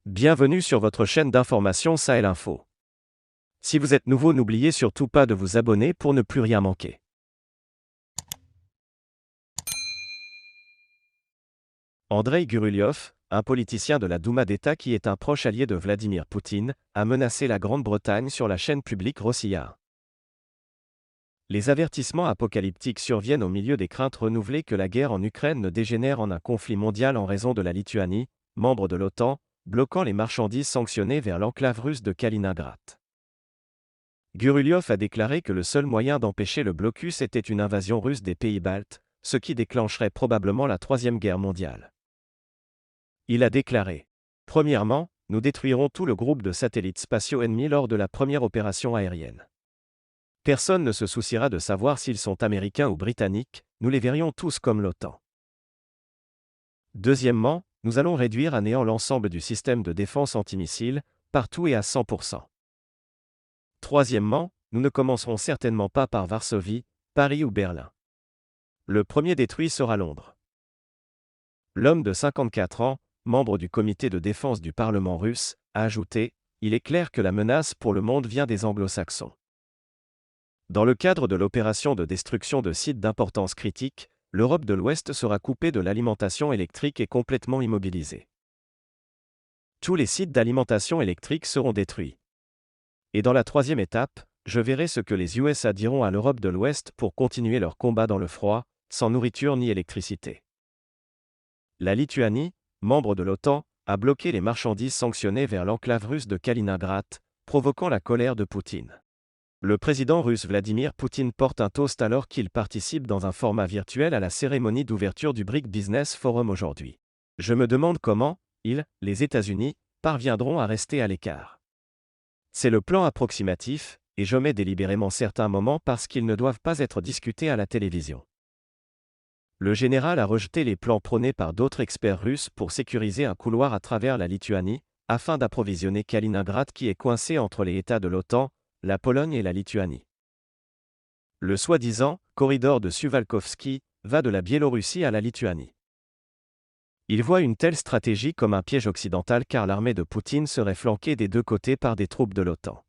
Bienvenue sur votre chaîne d'information Sahel Info. Si vous êtes nouveau, n'oubliez surtout pas de vous abonner pour ne plus rien manquer. Andrei Guruliov, un politicien de la Douma d'État qui est un proche allié de Vladimir Poutine, a menacé la Grande-Bretagne sur la chaîne publique Rossiya. Les avertissements apocalyptiques surviennent au milieu des craintes renouvelées que la guerre en Ukraine ne dégénère en un conflit mondial en raison de la Lituanie, membre de l'OTAN, bloquant les marchandises sanctionnées vers l'enclave russe de Kaliningrad. Guruliov a déclaré que le seul moyen d'empêcher le blocus était une invasion russe des pays baltes, ce qui déclencherait probablement la Troisième Guerre mondiale. Il a déclaré : « Premièrement, nous détruirons tout le groupe de satellites spatiaux ennemis lors de la première opération aérienne. Personne ne se souciera de savoir s'ils sont américains ou britanniques, nous les verrions tous comme l'OTAN. Deuxièmement, nous allons réduire à néant l'ensemble du système de défense antimissiles, partout et à 100%. Troisièmement, nous ne commencerons certainement pas par Varsovie, Paris ou Berlin. Le premier détruit sera Londres. » L'homme de 54 ans, membre du comité de défense du Parlement russe, a ajouté : « Il est clair que la menace pour le monde vient des anglo-saxons. » Dans le cadre de l'opération de destruction de sites d'importance critique, l'Europe de l'Ouest sera coupée de l'alimentation électrique et complètement immobilisée. Tous les sites d'alimentation électrique seront détruits. Et dans la troisième étape, je verrai ce que les USA diront à l'Europe de l'Ouest pour continuer leur combat dans le froid, sans nourriture ni électricité. La Lituanie, membre de l'OTAN, a bloqué les marchandises sanctionnées vers l'enclave russe de Kaliningrad, provoquant la colère de Poutine. Le président russe Vladimir Poutine porte un toast alors qu'il participe dans un format virtuel à la cérémonie d'ouverture du BRIC Business Forum aujourd'hui. Je me demande comment, les États-Unis, parviendront à rester à l'écart. C'est le plan approximatif, et j'omets délibérément certains moments parce qu'ils ne doivent pas être discutés à la télévision. Le général a rejeté les plans prônés par d'autres experts russes pour sécuriser un couloir à travers la Lituanie, afin d'approvisionner Kaliningrad qui est coincé entre les États de l'OTAN, la Pologne et la Lituanie. Le soi-disant corridor de Suwałkowski va de la Biélorussie à la Lituanie. Il voit une telle stratégie comme un piège occidental car l'armée de Poutine serait flanquée des deux côtés par des troupes de l'OTAN.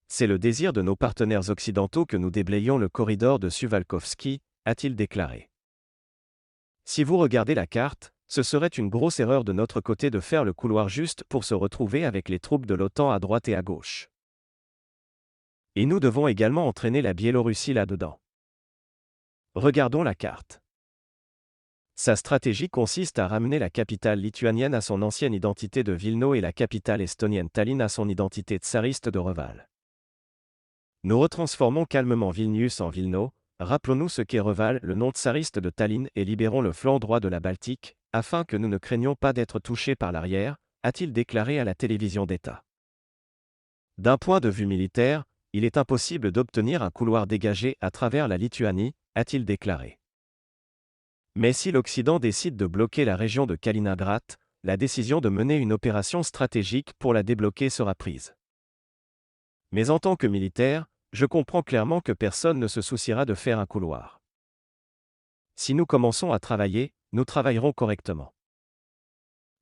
C'est le désir de nos partenaires occidentaux que nous déblayions le corridor de Suwałkowski, a-t-il déclaré. Si vous regardez la carte, ce serait une grosse erreur de notre côté de faire le couloir juste pour se retrouver avec les troupes de l'OTAN à droite et à gauche. Et nous devons également entraîner la Biélorussie là-dedans. Regardons la carte. Sa stratégie consiste à ramener la capitale lituanienne à son ancienne identité de Vilno et la capitale estonienne Tallinn à son identité tsariste de Reval. Nous retransformons calmement Vilnius en Vilno, rappelons-nous ce qu'est Reval, le nom tsariste de Tallinn, et libérons le flanc droit de la Baltique, afin que nous ne craignions pas d'être touchés par l'arrière, a-t-il déclaré à la télévision d'État. D'un point de vue militaire, il est impossible d'obtenir un couloir dégagé à travers la Lituanie, a-t-il déclaré. Mais si l'Occident décide de bloquer la région de Kaliningrad, la décision de mener une opération stratégique pour la débloquer sera prise. Mais en tant que militaire, je comprends clairement que personne ne se souciera de faire un couloir. Si nous commençons à travailler, nous travaillerons correctement.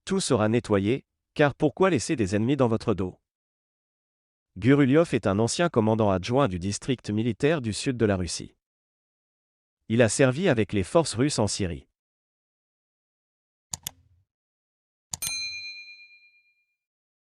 Tout sera nettoyé, car pourquoi laisser des ennemis dans votre dos ? Guruliov est un ancien commandant adjoint du district militaire du sud de la Russie. Il a servi avec les forces russes en Syrie.